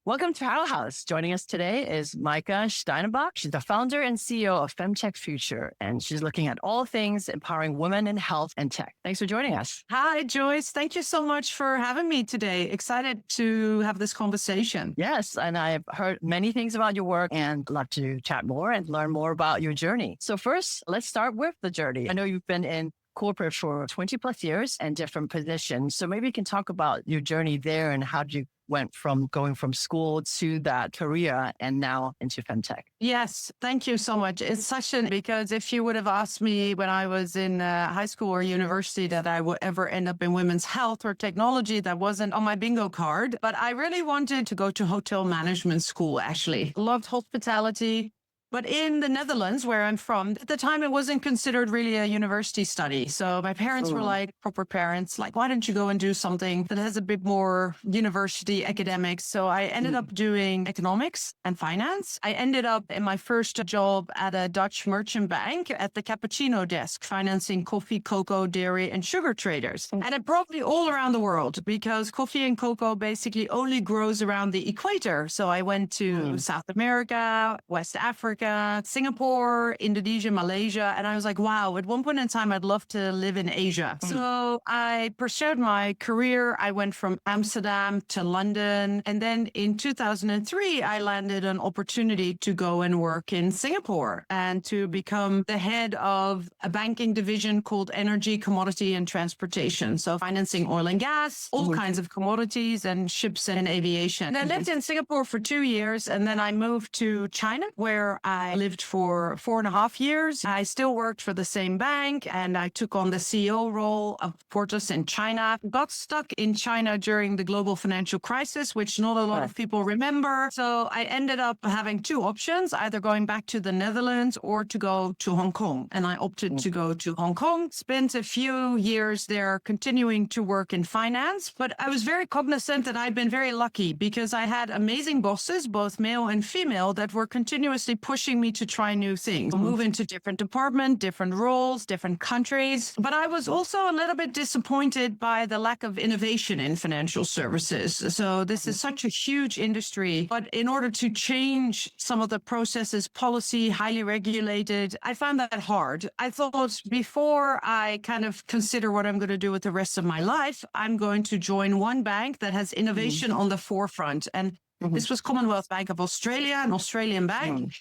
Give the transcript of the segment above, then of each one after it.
Welcome to Powerhouse. Joining us today is Maaike Steinebach. She's the founder and CEO of Fem Tech Future, and she's looking at all things empowering women in health and tech. Thanks for joining us. Hi, Joyce. Thank you so much for having me today. Excited to have this conversation. Yes, and I've heard many things about your work and love to chat more and learn more about your journey. So first, let's start with the journey. I know you've been in corporate for 20 plus years and different positions. So maybe you can talk about your journey there and how you went from going from school to that career and now into femtech. Yes, thank you so much. It's because if you would have asked me when I was in high school or university that I would ever end up in women's health or technology, that wasn't on my bingo card. But I really wanted to go to hotel management school, actually. Loved hospitality. But in the Netherlands, where I'm from, at the time, it wasn't considered really a university study. So my parents were like proper parents, like, why don't you go and do something that has a bit more university academics? So I ended up doing economics and finance. I ended up in my first job at a Dutch merchant bank at the cappuccino desk, financing coffee, cocoa, dairy, and sugar traders. And it brought me all around the world because coffee and cocoa basically only grows around the equator. So I went to South America, West Africa, Singapore, Indonesia, Malaysia. And I was like, wow, at one point in time, I'd love to live in Asia. So I pursued my career. I went from Amsterdam to London. And then in 2003, I landed an opportunity to go and work in Singapore and to become the head of a banking division called Energy, Commodity and Transportation. So financing oil and gas, all kinds of commodities and ships and aviation. And I lived in Singapore for 2 years. And then I moved to China, where I lived for 4.5 years. I still worked for the same bank and I took on the CEO role of Portus in China. Got stuck in China during the global financial crisis, which not a lot of people remember. So I ended up having two options, either going back to the Netherlands or to go to Hong Kong. And I opted to go to Hong Kong, spent a few years there continuing to work in finance. But I was very cognizant that I'd been very lucky because I had amazing bosses, both male and female, that were continuously pushing me to try new things, move into different departments, different roles, different countries. But I was also a little bit disappointed by the lack of innovation in financial services. So this is such a huge industry. But in order to change some of the processes, policy, highly regulated, I found that hard. I thought before I kind of consider what I'm going to do with the rest of my life, I'm going to join one bank that has innovation on the forefront. And this was Commonwealth Bank of Australia, an Australian bank.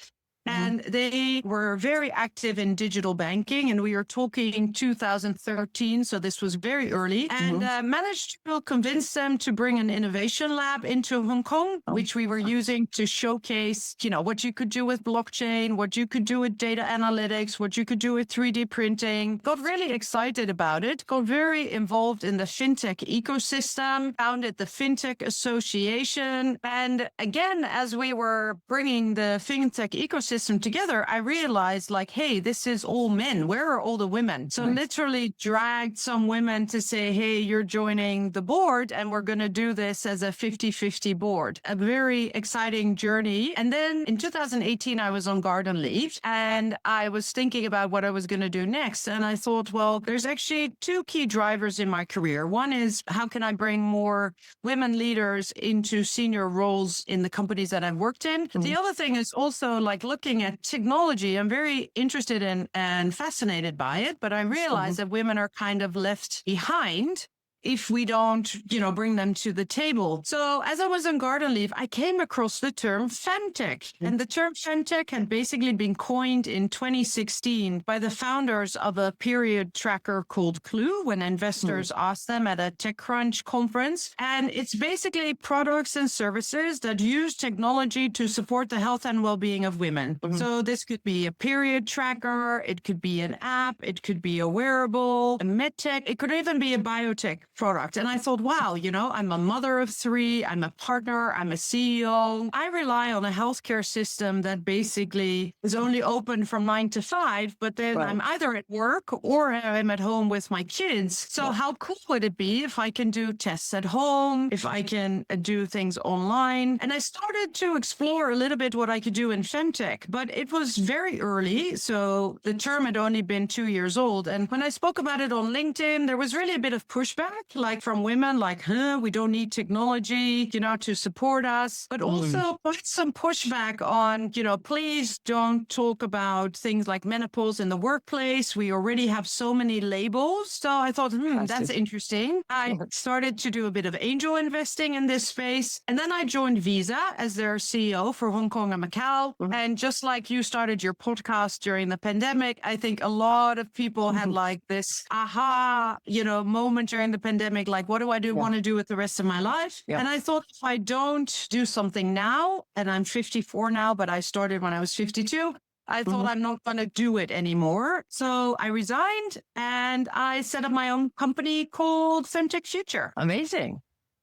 And they were very active in digital banking. And we are talking 2013. So this was very early and managed to convince them to bring an innovation lab into Hong Kong, which we were using to showcase, what you could do with blockchain, what you could do with data analytics, what you could do with 3D printing. Got really excited about it, got very involved in the fintech ecosystem, founded the Fintech Association. And again, as we were bringing the fintech ecosystem together, I realized hey, this is all men. Where are all the women? So literally dragged some women to say, hey, you're joining the board and we're going to do this as a 50-50 board. A very exciting journey. And then in 2018, I was on garden leave and I was thinking about what I was going to do next. And I thought, well, there's actually two key drivers in my career. One is how can I bring more women leaders into senior roles in the companies that I've worked in? The other thing is also looking at technology. I'm very interested in and fascinated by it, but I realize that women are kind of left behind if we don't, bring them to the table. So as I was on garden leave, I came across the term femtech. And the term femtech had basically been coined in 2016 by the founders of a period tracker called Clue when investors asked them at a TechCrunch conference. And it's basically products and services that use technology to support the health and well-being of women. So this could be a period tracker, it could be an app, it could be a wearable, a medtech, it could even be a biotech product. And I thought, wow, I'm a mother of 3, I'm a partner, I'm a CEO. I rely on a healthcare system that basically is only open from 9 to 5, but then I'm either at work or I'm at home with my kids. So how cool would it be if I can do tests at home, if I can do things online? And I started to explore a little bit what I could do in femtech, but it was very early. So the term had only been 2 years old. And when I spoke about it on LinkedIn, there was really a bit of pushback. like from women, like, we don't need technology, to support us, but also quite some pushback on, please don't talk about things like menopause in the workplace. We already have so many labels. So I thought, that's interesting. I started to do a bit of angel investing in this space. And then I joined Visa as their CEO for Hong Kong and Macau. And just like you started your podcast during the pandemic, I think a lot of people had like this aha, moment during the pandemic, like, what do I want to do with the rest of my life? And I thought, if I don't do something now, and I'm 54 now, but I started when I was 52, I thought I'm not going to do it anymore. So I resigned and I set up my own company called Fem Tech Future. Amazing.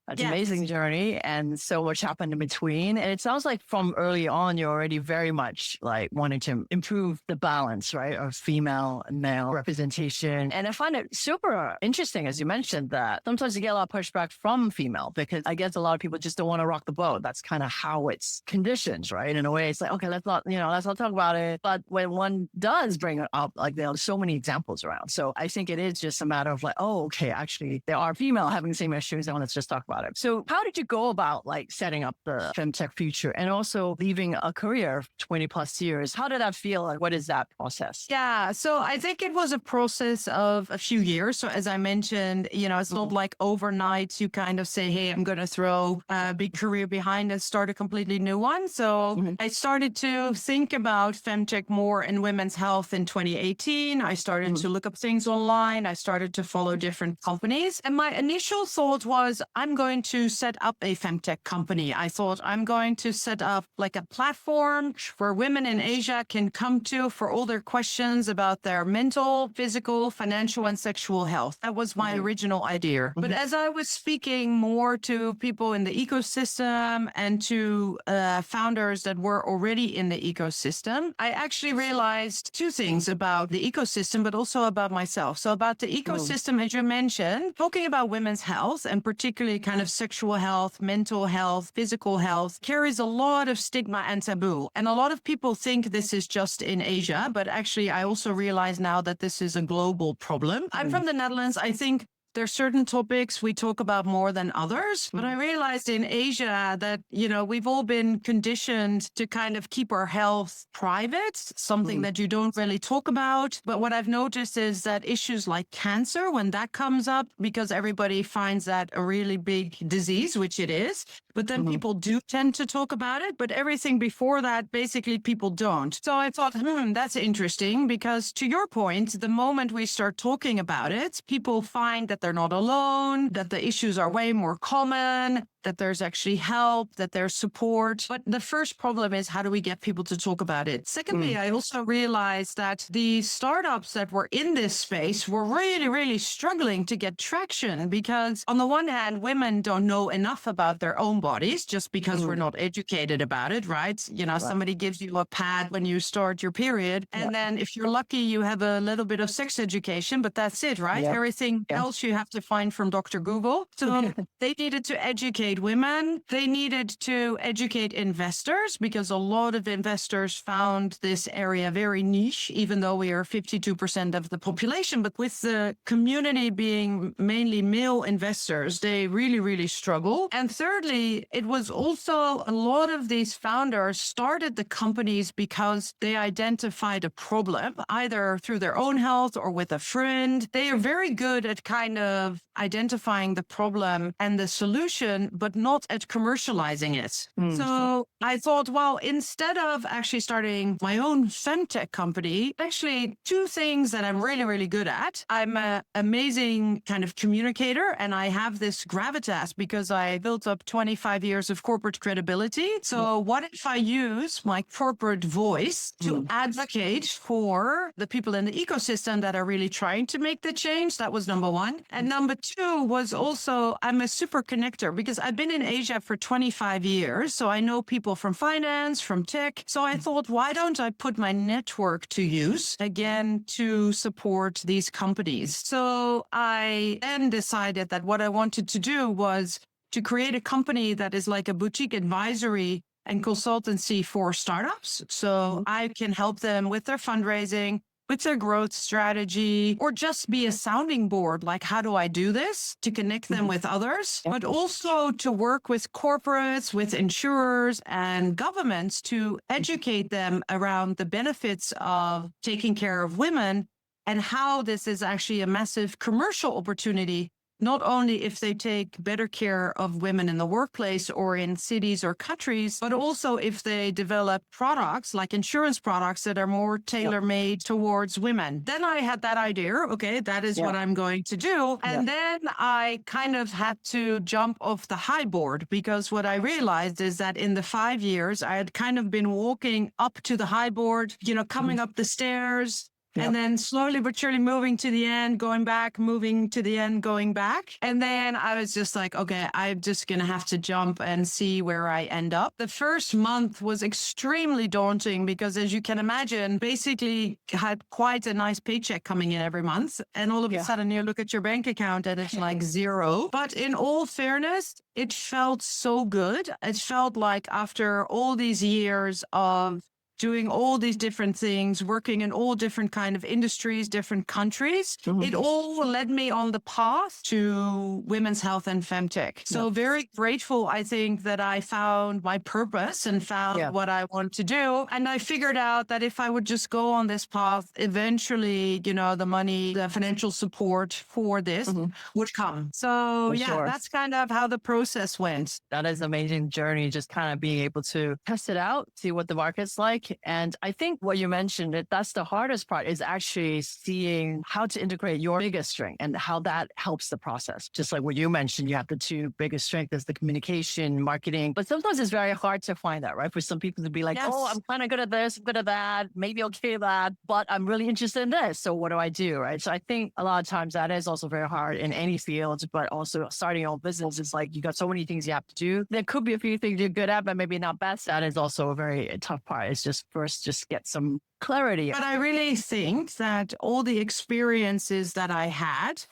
That's an amazing journey, and so much happened in between. And it sounds like from early on, you're already very much like wanting to improve the balance, right, of female and male representation. And I find it super interesting, as you mentioned, that sometimes you get a lot of pushback from female, because I guess a lot of people just don't want to rock the boat. That's kind of how it's conditioned, right? In a way, it's like, okay, let's not talk about it. But when one does bring it up, like there are so many examples around. So I think it is just a matter of like, oh, okay, actually, there are female having the same issues, and let's just talk about it. So how did you go about like setting up the Fem Tech Future and also leaving a career of 20 plus years? How did that feel? Like, what is that process? Yeah. So I think it was a process of a few years. So as I mentioned, it's not like overnight you kind of say, hey, I'm going to throw a big career behind and start a completely new one. So I started to think about femtech more in women's health in 2018. I started to look up things online. I started to follow different companies. And my initial thought was, I'm going to set up a femtech company. I thought I'm going to set up like a platform where women in Asia can come to for all their questions about their mental, physical, financial, and sexual health. That was my original idea. But as I was speaking more to people in the ecosystem and to founders that were already in the ecosystem, I actually realized two things about the ecosystem, but also about myself. So about the ecosystem, as you mentioned, talking about women's health and particularly kind of sexual health, mental health, physical health carries a lot of stigma and taboo. And a lot of people think this is just in Asia, but actually I also realize now that this is a global problem. I'm from the Netherlands. I think there's certain topics we talk about more than others, but I realized in Asia that, we've all been conditioned to kind of keep our health private, something that you don't really talk about. But what I've noticed is that issues like cancer, when that comes up, because everybody finds that a really big disease, which it is, but then people do tend to talk about it. But everything before that, basically people don't. So I thought, that's interesting, because to your point, the moment we start talking about it, people find that they're not alone, that the issues are way more common, that there's actually help, that there's support. But the first problem is, how do we get people to talk about it? Secondly, I also realized that the startups that were in this space were really, really struggling to get traction, because on the one hand, women don't know enough about their own bodies just because we're not educated about it, right? Somebody gives you a pad when you start your period. And then if you're lucky, you have a little bit of sex education, but that's it, right? Everything else you have to find from Dr. Google. So they needed to educate women. They needed to educate investors, because a lot of investors found this area very niche, even though we are 52% of the population. But with the community being mainly male investors, they really, really struggle. And thirdly, it was also a lot of these founders started the companies because they identified a problem, either through their own health or with a friend. They are very good at kind of identifying the problem and the solution, but not at commercializing it. So I thought, well, instead of actually starting my own femtech company, actually two things that I'm really, really good at. I'm an amazing kind of communicator, and I have this gravitas because I built up 25 years of corporate credibility. So what if I use my corporate voice to advocate for the people in the ecosystem that are really trying to make the change? That was number one. And number two was also, I'm a super connector, because I've been in Asia for 25 years. So I know people from finance, from tech. So I thought, why don't I put my network to use again to support these companies? So I then decided that what I wanted to do was to create a company that is like a boutique advisory and consultancy for startups. So I can help them with their fundraising, with their growth strategy, or just be a sounding board. Like, how do I do this to connect them with others, but also to work with corporates, with insurers and governments to educate them around the benefits of taking care of women and how this is actually a massive commercial opportunity, not only if they take better care of women in the workplace or in cities or countries, but also if they develop products like insurance products that are more tailor-made towards women. Then I had that idea, okay, that is what I'm going to do. And then I kind of had to jump off the high board, because what I realized is that in the 5 years, I had kind of been walking up to the high board, coming up the stairs, and then slowly but surely moving to the end, going back, moving to the end, going back. And then I was just like, okay, I'm just going to have to jump and see where I end up. The first month was extremely daunting because, as you can imagine, basically had quite a nice paycheck coming in every month. And all of a sudden you look at your bank account and it's like zero. But in all fairness, it felt so good. It felt like after all these years of doing all these different things, working in all different kind of industries, different countries, it all led me on the path to women's health and femtech. So very grateful, I think, that I found my purpose and found what I want to do. And I figured out that if I would just go on this path, eventually, the money, the financial support for this would come. So that's kind of how the process went. That is an amazing journey, just kind of being able to test it out, see what the market's like. And I think what you mentioned, that's the hardest part, is actually seeing how to integrate your biggest strength and how that helps the process. Just like what you mentioned, you have the two biggest strengths is the communication, marketing. But sometimes it's very hard to find that, right? For some people to be like, oh, I'm kind of good at this, I'm good at that, maybe okay at that, but I'm really interested in this. So what do I do, right? So I think a lot of times that is also very hard in any field, but also starting your own business is like, you got so many things you have to do. There could be a few things you're good at, but maybe not best at. Is also a very tough part. It's just first, just get some clarity. But I really think that all the experiences that I had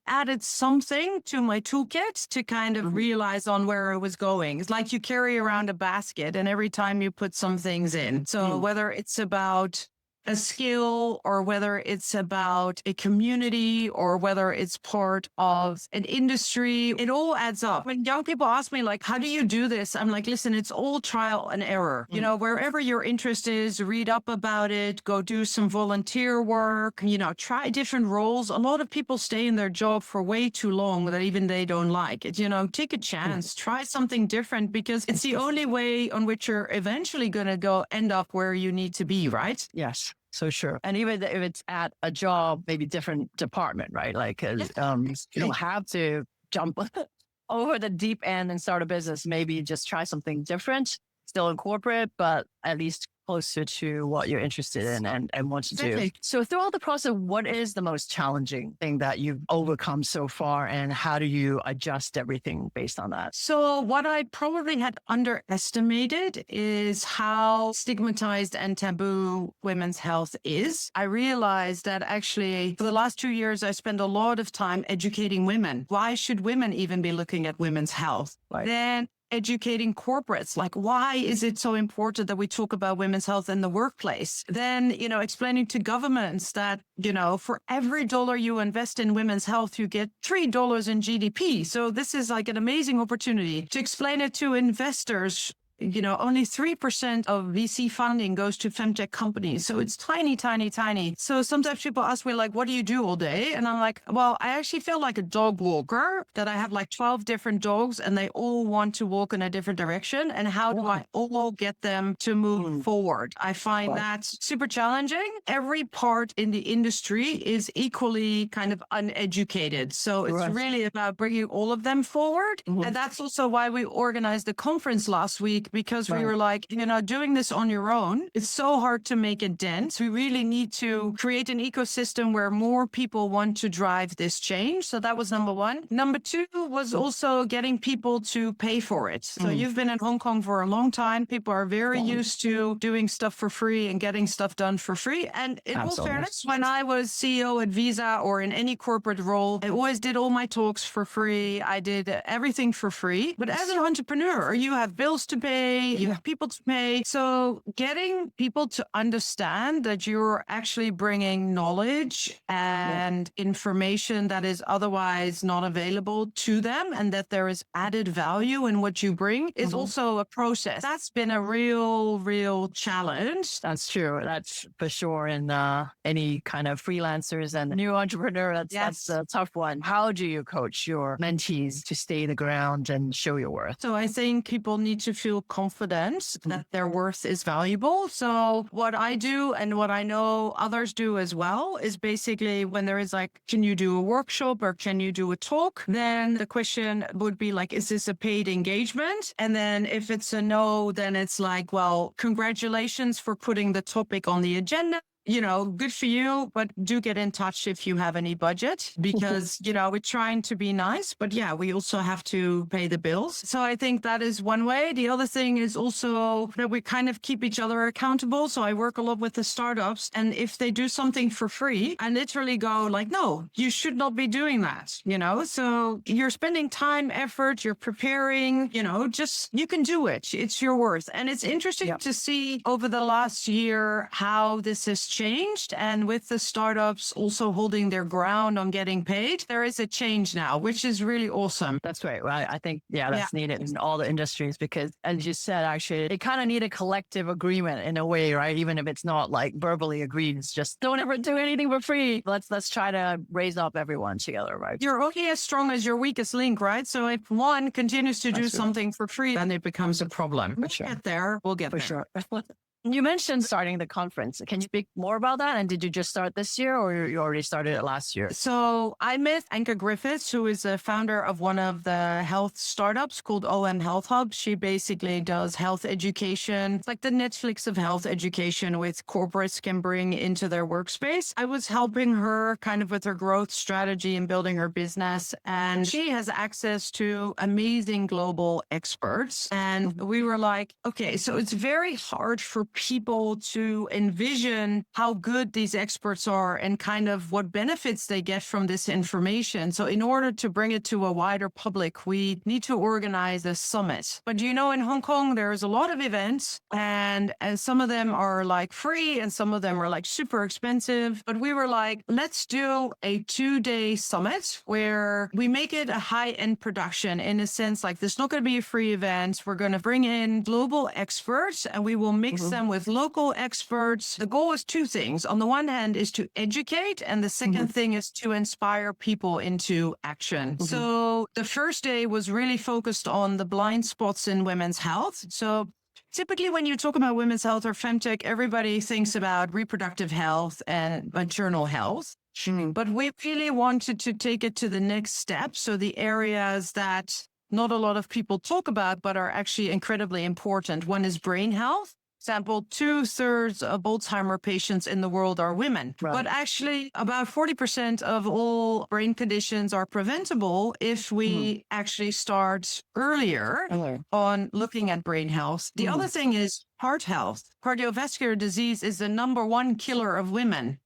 added something to my toolkit to kind of realize on where I was going. It's like you carry around a basket and every time you put some things in. So whether it's about a skill or whether it's about a community or whether it's part of an industry, it all adds up. When young people ask me, like, how do you do this? I'm like, listen, it's all trial and error. Wherever your interest is, read up about it, go do some volunteer work, try different roles. A lot of people stay in their job for way too long that even they don't like it. Take a chance, try something different, because it's the only way on which you're eventually going to end up where you need to be, right? Yes. So sure. And even if it's at a job, maybe different department, right? Like, you don't have to jump over the deep end and start a business. Maybe just try something different, still in corporate, but at least closer to what you're interested in and want to do. So throughout the process, what is the most challenging thing that you've overcome so far, and how do you adjust everything based on that? So what I probably had underestimated is how stigmatized and taboo women's health is. I realized that actually for the last 2 years, I spent a lot of time educating women. Why should women even be looking at women's health? Right. Then educating corporates, like, why is it so important that we talk about women's health in the workplace? Then, explaining to governments that, for every dollar you invest in women's health, you get $3 in GDP. So this is like an amazing opportunity to explain it to investors. Only 3% of VC funding goes to femtech companies. So it's tiny, tiny, tiny. So sometimes people ask me, like, what do you do all day? And I'm like, well, I actually feel like a dog walker, that I have like 12 different dogs and they all want to walk in a different direction. And how do I all get them to move forward? I find that super challenging. Every part in the industry is equally kind of uneducated. So it's really about bringing all of them forward. And that's also why we organized the conference last week, because we were like, doing this on your own, it's so hard to make a dent. We really need to create an ecosystem where more people want to drive this change. So that was number one. Number two was also getting people to pay for it. So you've been in Hong Kong for a long time. People are very used to doing stuff for free and getting stuff done for free. And in all fairness, when I was CEO at Visa or in any corporate role, I always did all my talks for free. I did everything for free. But as an entrepreneur, you have bills to pay, pay, you have people to pay. So getting people to understand that you're actually bringing knowledge and information that is otherwise not available to them, and that there is added value in what you bring is also a process. That's been a real challenge. That's true. That's for sure. And any kind of freelancers and new entrepreneur, that's a tough one. How do you coach your mentees to stay the ground and show your worth? So I think people need to feel confident that their worth is valuable. So what I do and what I know others do as well is basically when there is like, can you do a workshop or can you do a talk? Then the question would be like, is this a paid engagement? And then if it's a no, then it's like, well, congratulations for putting the topic on the agenda. You know, good for you, but do get in touch if you have any budget because, you know, we're trying to be nice, but yeah, we also have to pay the bills. So I think that is one way. The other thing is also that we kind of keep each other accountable. So I work a lot with the startups, and if they do something for free, I literally go like, no, you should not be doing that, you know? So you're spending time, effort, you're preparing, you know, just, you can do it. It's your worth. And it's interesting to see over the last year how this has changed. And with the startups also holding their ground on getting paid, there is a change now, which is really awesome. That's great. Well, I think, that's needed in all the industries because, as you said, actually, they kind of need a collective agreement in a way, right? Even if it's not like verbally agreed, it's just don't ever do anything for free. Let's try to raise up everyone together, right? You're only as strong as your weakest link, right? So if one continues to do something for free, then it becomes a problem. We'll get there. We'll get there. For sure. You mentioned starting the conference. Can you speak more about that? And did you just start this year or you already started it last year? So I met Anke Griffiths, who is a founder of one of the health startups called OM Health Hub. She basically does health education. It's like the Netflix of health education, which corporates can bring into their workspace. I was helping her kind of with her growth strategy and building her business. And she has access to amazing global experts. And we were like, okay, so it's very hard for people to envision how good these experts are and kind of what benefits they get from this information. So in order to bring it to a wider public, we need to organize a summit. But you know, in Hong Kong, there's a lot of events and some of them are like free and some of them are like super expensive. But we were like, let's do a 2-day summit where we make it a high-end production in a sense, like there's not going to be a free event. We're going to bring in global experts and we will mix them with local experts. The goal is 2 things. On the one hand is to educate, and the second thing is to inspire people into action. So the first day was really focused on the blind spots in women's health. So typically when you talk about women's health or femtech, everybody thinks about reproductive health and maternal health. But we really wanted to take it to the next step. So the areas that not a lot of people talk about, but are actually incredibly important. One is brain health. Example, 2/3 of Alzheimer patients in the world are women. Right. But actually, about 40% of all brain conditions are preventable if we actually start earlier on looking at brain health. The other thing is heart health. Cardiovascular disease is the #1 killer of women.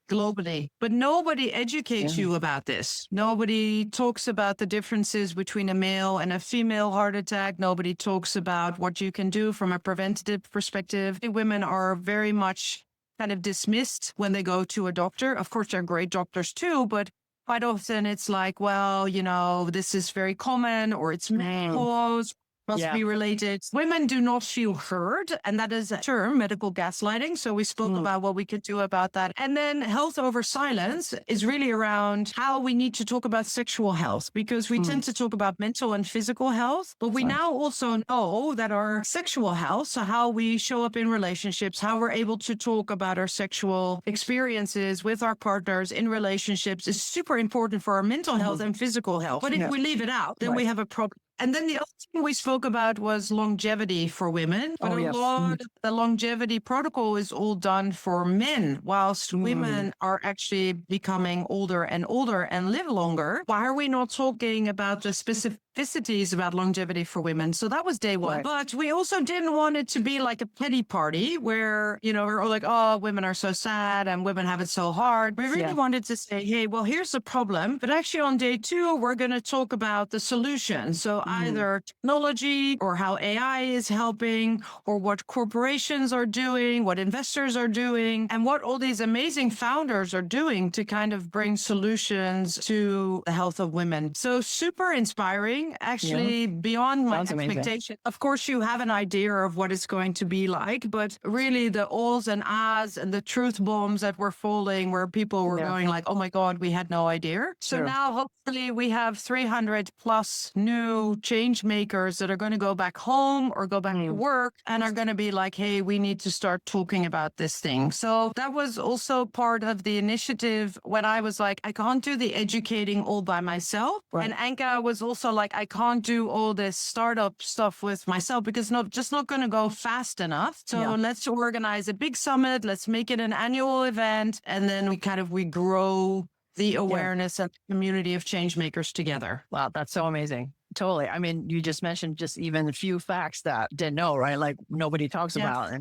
Globally. But nobody educates you about this. Nobody talks about the differences between a male and a female heart attack. Nobody talks about what you can do from a preventative perspective. Women are very much kind of dismissed when they go to a doctor. Of course, they're great doctors too, but quite often it's like, well, you know, this is very common or it's menopause. Must be related. Women do not feel heard. And that is a term, medical gaslighting. So we spoke about what we could do about that. And then health over silence is really around how we need to talk about sexual health, because we tend to talk about mental and physical health. But we now also know that our sexual health, so how we show up in relationships, how we're able to talk about our sexual experiences with our partners in relationships is super important for our mental health and physical health. But if we leave it out, then we have a problem. And then the other thing we spoke about was longevity for women. But a lot of the longevity protocol is all done for men, whilst women are actually becoming older and older and live longer. Why are we not talking about the specificities about longevity for women? So that was day one. But we also didn't want it to be like a pity party where, you know, we're all like, oh, women are so sad and women have it so hard. We really wanted to say, hey, well, here's the problem. But actually on day 2, we're going to talk about the solution. So either technology or how AI is helping, or what corporations are doing, what investors are doing, and what all these amazing founders are doing to kind of bring solutions to the health of women. So super inspiring, actually, beyond my expectation. Of course, you have an idea of what it's going to be like, but really the ahs and ahs and the truth bombs that were falling where people were going like, oh my God, we had no idea. So now hopefully we have 300 plus new change makers that are going to go back home or go back to work and are going to be like, hey, we need to start talking about this thing. So that was also part of the initiative when I was like, I can't do the educating all by myself. And Anka was also like, I can't do all this startup stuff with myself because just not going to go fast enough. So let's organize a big summit. Let's make it an annual event. And then we grow the awareness and the community of change makers together. Wow, that's so amazing. Totally. I mean, you just mentioned just even a few facts that didn't know, right? Like nobody talks about.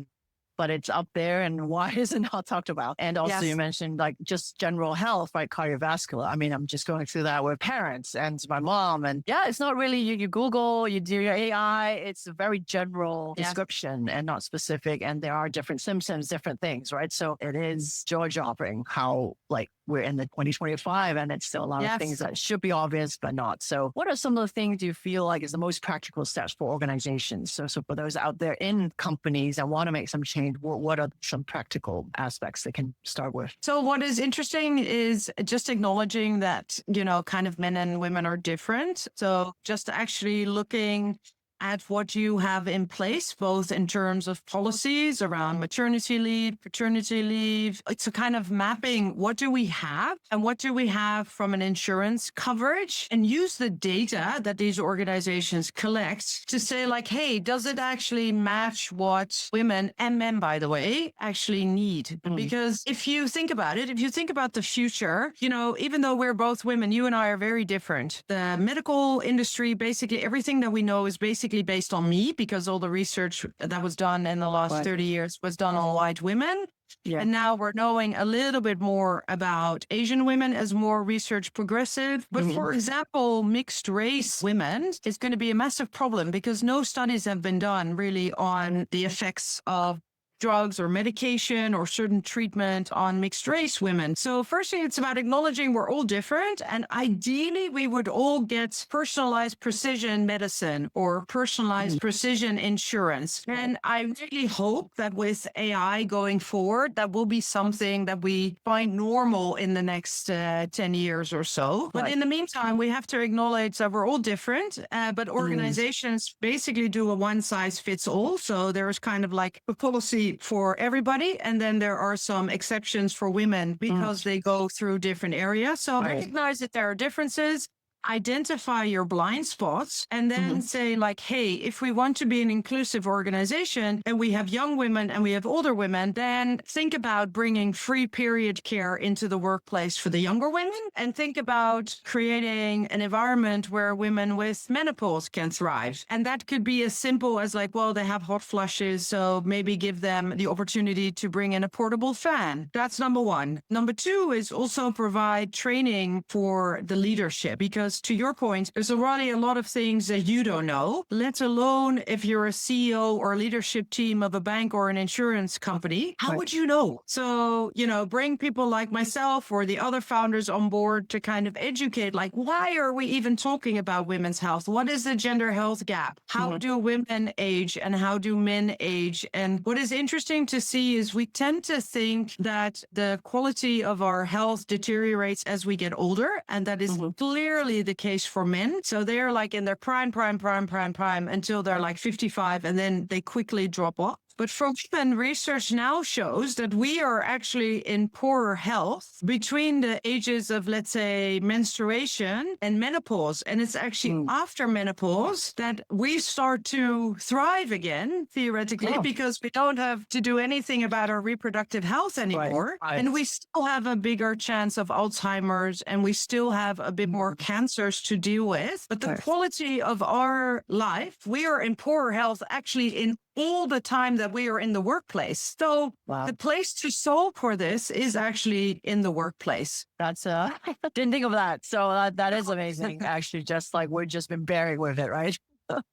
But it's up there, and why is it not talked about? And also you mentioned like just general health, right? Cardiovascular. I mean, I'm just going through that with parents and my mom, and it's not really, you Google, you do your AI, it's a very general description and not specific. And there are different symptoms, different things, right? So it is jaw-dropping how like we're in the 2025 and it's still a lot of things that should be obvious, but not. So what are some of the things you feel like is the most practical steps for organizations? So for those out there in companies that want to make some change, what are some practical aspects they can start with? So what is interesting is just acknowledging that, kind of men and women are different. So just actually looking at what you have in place, both in terms of policies around maternity leave, paternity leave. It's a kind of mapping, what do we have and what do we have from an insurance coverage, and use the data that these organizations collect to say like, hey, does it actually match what women and men, by the way, actually need? Because if you think about it, if you think about the future, even though we're both women, you and I are very different. The medical industry, basically everything that we know is basically based on me, because all the research that was done in the last 30 years was done on white women. And now we're knowing a little bit more about Asian women as more research progressive. But for example, mixed race women is going to be a massive problem because no studies have been done really on the effects of drugs or medication or certain treatment on mixed race women. So firstly, it's about acknowledging we're all different. And ideally, we would all get personalized precision medicine or personalized precision insurance. And I really hope that with AI going forward, that will be something that we find normal in the next 10 years or so. But in the meantime, we have to acknowledge that we're all different, but organizations basically do a one size fits all. So there's kind of like a policy for everybody. And then there are some exceptions for women because they go through different areas. So recognize that there are differences. Identify your blind spots and then say like, hey, if we want to be an inclusive organization and we have young women and we have older women, then think about bringing free period care into the workplace for the younger women, and think about creating an environment where women with menopause can thrive. And that could be as simple as like, well, they have hot flushes, so maybe give them the opportunity to bring in a portable fan. That's number one. Number two is also provide training for the leadership, because to your point, there's already a lot of things that you don't know, let alone if you're a CEO or leadership team of a bank or an insurance company. How would you know? So, bring people like myself or the other founders on board to kind of educate, like, why are we even talking about women's health? What is the gender health gap? How do women age and how do men age? And what is interesting to see is we tend to think that the quality of our health deteriorates as we get older. And that is clearly the case for men. So they're like in their prime until they're like 55, and then they quickly drop off. But for women, research now shows that we are actually in poorer health between the ages of, let's say, menstruation and menopause. And it's actually after menopause that we start to thrive again, theoretically, because we don't have to do anything about our reproductive health anymore. And we still have a bigger chance of Alzheimer's, and we still have a bit more cancers to deal with. But the quality of our life, we are in poorer health actually in all the time that we are in the workplace. So the place to solve for this is actually in the workplace. That's didn't think of that. So that is amazing. Actually, just like we've just been bearing with it, right?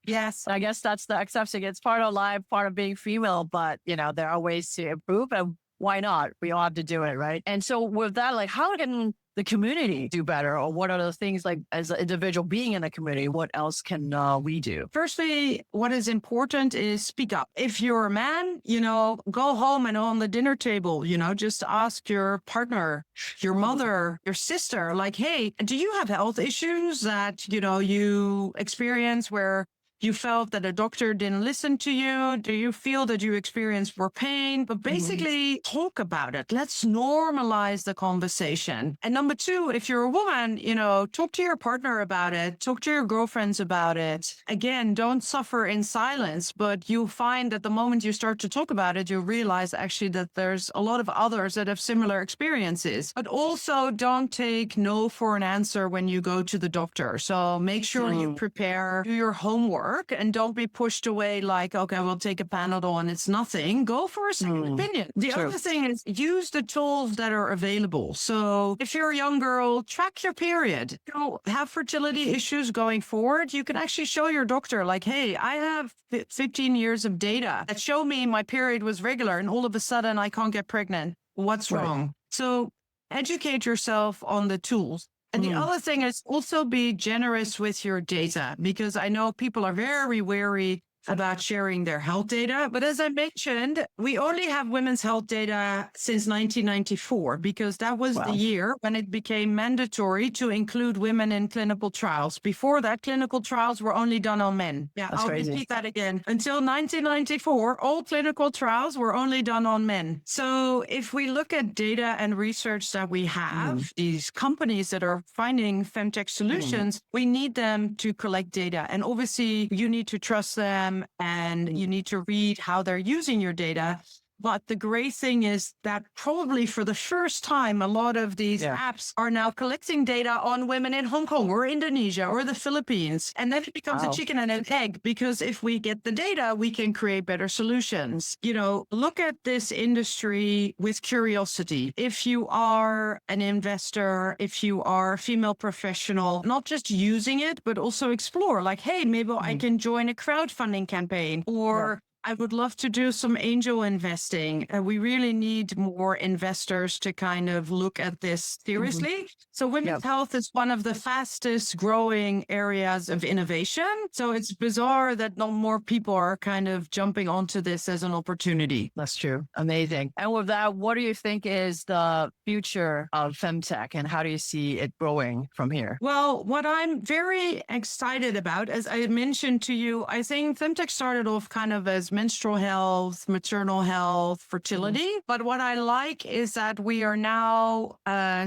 Yes. I guess that's the accepting. It's part of life, part of being female, but there are ways to improve, and why not? We all have to do it, right? And so with that, like, how can the community do better? Or what are the things, like, as an individual being in a community, what else can we do? Firstly, what is important is speak up. If you're a man, go home and on the dinner table, just ask your partner, your mother, your sister, like, hey, do you have health issues that, you experience where you felt that a doctor didn't listen to you? Do you feel that you experienced more pain? But basically talk about it. Let's normalize the conversation. And number two, if you're a woman, talk to your partner about it. Talk to your girlfriends about it. Again, don't suffer in silence, but you'll find that the moment you start to talk about it, you realize actually that there's a lot of others that have similar experiences. But also don't take no for an answer when you go to the doctor. So make sure you prepare, do your homework, and don't be pushed away like, okay, we'll take a Panadol and it's nothing. Go for a second opinion. The other thing is use the tools that are available. So if you're a young girl, track your period. Have fertility issues going forward, you can actually show your doctor like, hey, I have 15 years of data that show me my period was regular and all of a sudden I can't get pregnant. What's wrong? So educate yourself on the tools. And the other thing is also be generous with your data, because I know people are very wary about sharing their health data. But as I mentioned, we only have women's health data since 1994, because that was the year when it became mandatory to include women in clinical trials. Before that, clinical trials were only done on men. Yeah, I'll repeat that again. Until 1994, all clinical trials were only done on men. So if we look at data and research that we have, these companies that are finding femtech solutions, we need them to collect data. And obviously, you need to trust them, and you need to read how they're using your data. But the great thing is that probably for the first time, a lot of these apps are now collecting data on women in Hong Kong or Indonesia or the Philippines. And then it becomes a chicken and an egg, because if we get the data, we can create better solutions. Look at this industry with curiosity. If you are an investor, if you are a female professional, not just using it, but also explore like, hey, maybe I can join a crowdfunding campaign, or I would love to do some angel investing. We really need more investors to kind of look at this seriously. So women's health is one of the fastest growing areas of innovation. So it's bizarre that not more people are kind of jumping onto this as an opportunity. That's true. Amazing. And with that, what do you think is the future of femtech, and how do you see it growing from here? Well, what I'm very excited about, as I mentioned to you, I think femtech started off kind of as menstrual health, maternal health, fertility. But what I like is that we are now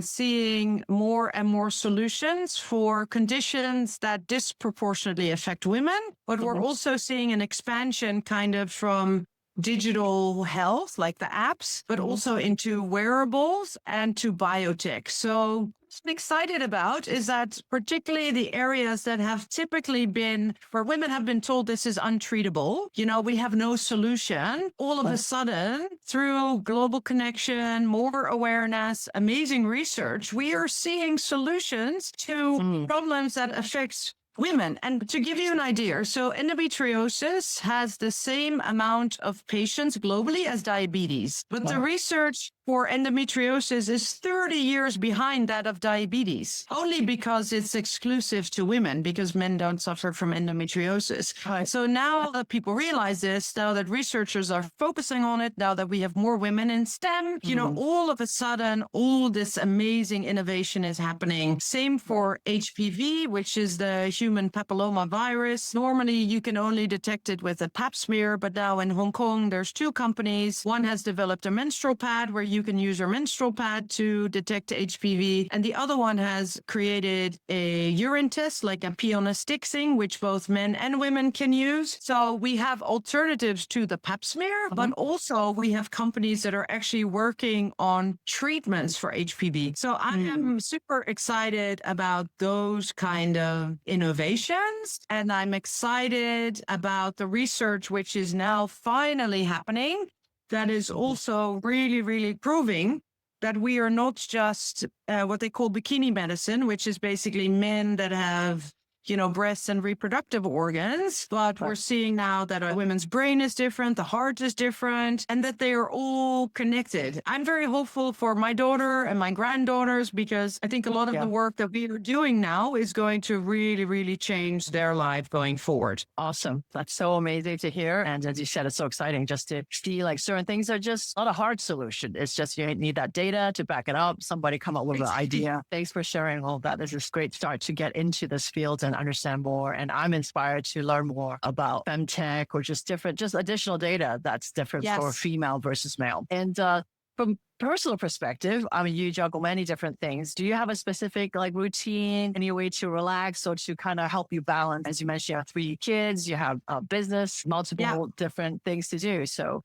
seeing more and more solutions for conditions that disproportionately affect women. But we're also seeing an expansion kind of from digital health, like the apps, but also into wearables and to biotech. So what I'm excited about is that particularly the areas that have typically been where women have been told this is untreatable, we have no solution. All of a sudden, through global connection, more awareness, amazing research, we are seeing solutions to problems that affect women. And to give you an idea, so endometriosis has the same amount of patients globally as diabetes, but the research for endometriosis is 30 years behind that of diabetes, only because it's exclusive to women, because men don't suffer from endometriosis. So now that people realize this, now that researchers are focusing on it, now that we have more women in STEM, all of a sudden, all this amazing innovation is happening. Same for HPV, which is the human papilloma virus. Normally, you can only detect it with a pap smear, but now in Hong Kong, there's two companies. One has developed a menstrual pad where you can use your menstrual pad to detect HPV. And the other one has created a urine test, like a pee on a stick thing, which both men and women can use. So we have alternatives to the pap smear, but also we have companies that are actually working on treatments for HPV. So I am super excited about those kind of innovations. innovations. And I'm excited about the research, which is now finally happening. That is also really, really proving that we are not just what they call bikini medicine, which is basically men that have, breasts and reproductive organs. But we're seeing now that a women's brain is different, the heart is different, and that they are all connected. I'm very hopeful for my daughter and my granddaughters, because I think a lot of the work that we are doing now is going to really, really change their life going forward. Awesome. That's so amazing to hear. And as you said, it's so exciting just to see like certain things are just not a hard solution. It's just you need that data to back it up. Somebody come up with an idea. Thanks for sharing all that. This is a great start to get into this field and understand more. And I'm inspired to learn more about Fem Tech or just additional data that's different for female versus male. And from personal perspective, I mean, you juggle many different things. Do you have a specific like routine, any way to relax or to kind of help you balance? As you mentioned, you have 3 kids, you have a business, multiple different things to do. So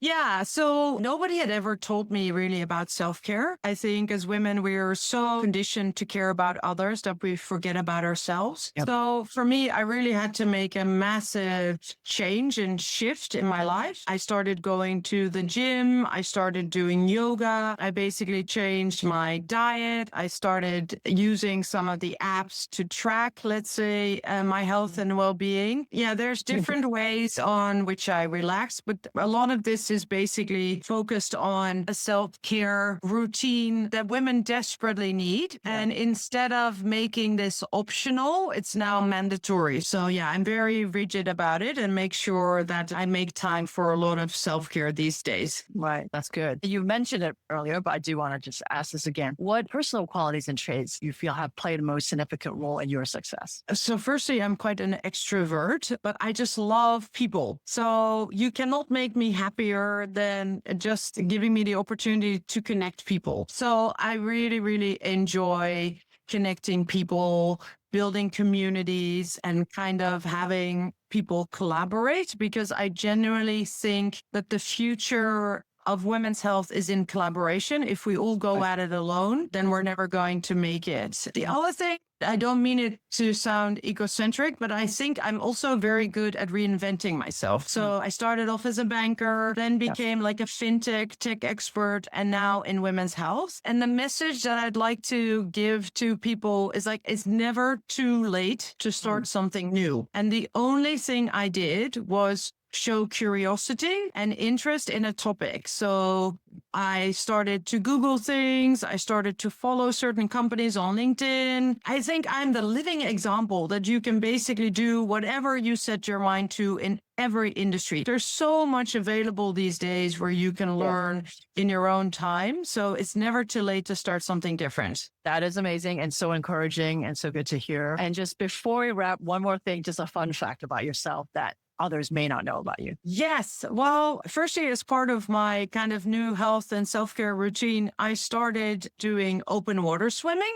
nobody had ever told me really about self-care. I think as women, we are so conditioned to care about others that we forget about ourselves. So for me, I really had to make a massive change and shift in my life. I started going to the gym. I started doing yoga. I basically changed my diet. I started using some of the apps to track, let's say, my health and well-being. Yeah, there's different ways on which I relax, but a lot of this is basically focused on a self-care routine that women desperately need. And instead of making this optional, it's now mandatory. So I'm very rigid about it and make sure that I make time for a lot of self-care these days. Right. That's good. You mentioned it earlier, but I do want to just ask this again. What personal qualities and traits you feel have played the most significant role in your success? So firstly, I'm quite an extrovert, but I just love people. So you cannot make me happier than just giving me the opportunity to connect people. So I really, really enjoy connecting people, building communities, and kind of having people collaborate, because I genuinely think that the future of women's health is in collaboration. If we all go at it alone, then we're never going to make it. The other thing, I don't mean it to sound egocentric, but I think I'm also very good at reinventing myself. So I started off as a banker, then became like a fintech tech expert, and now in women's health. And the message that I'd like to give to people is like, it's never too late to start something new. And the only thing I did was show curiosity and interest in a topic. So I started to Google things. I started to follow certain companies on LinkedIn. I think I'm the living example that you can basically do whatever you set your mind to in every industry. There's so much available these days where you can learn in your own time. So it's never too late to start something different. That is amazing and so encouraging and so good to hear. And just before we wrap, one more thing, just a fun fact about yourself that others may not know about you. Yes. Well, firstly, as part of my kind of new health and self-care routine, I started doing open water swimming.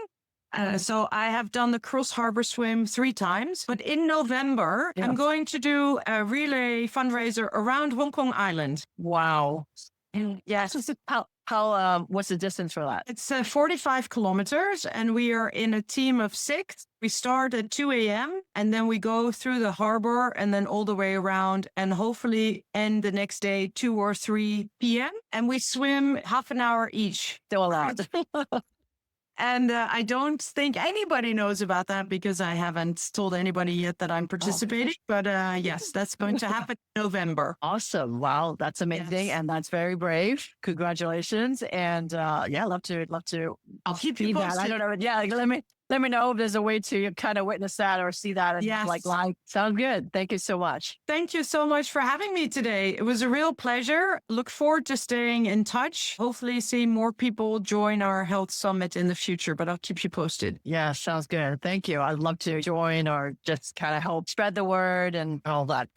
So I have done the Cross Harbor Swim 3 times, but in November, I'm going to do a relay fundraiser around Hong Kong Island. Wow. Yes. What's the distance for that? It's 45 kilometers, and we are in a team of 6. We start at 2 a.m. and then we go through the harbor and then all the way around, and hopefully end the next day 2 or 3 p.m. And we swim half an hour each. Still allowed. And I don't think anybody knows about that because I haven't told anybody yet that I'm participating. But yes, that's going to happen in November. Awesome. Wow. That's amazing. Yes. And that's very brave. Congratulations. And love to. I'll keep you posted. I don't know. Yeah. Let me know if there's a way to kind of witness that or see that and like live. Sounds good. Thank you so much. Thank you so much for having me today. It was a real pleasure. Look forward to staying in touch. Hopefully see more people join our health summit in the future, but I'll keep you posted. Yeah, sounds good. Thank you. I'd love to join or just kind of help spread the word and all that.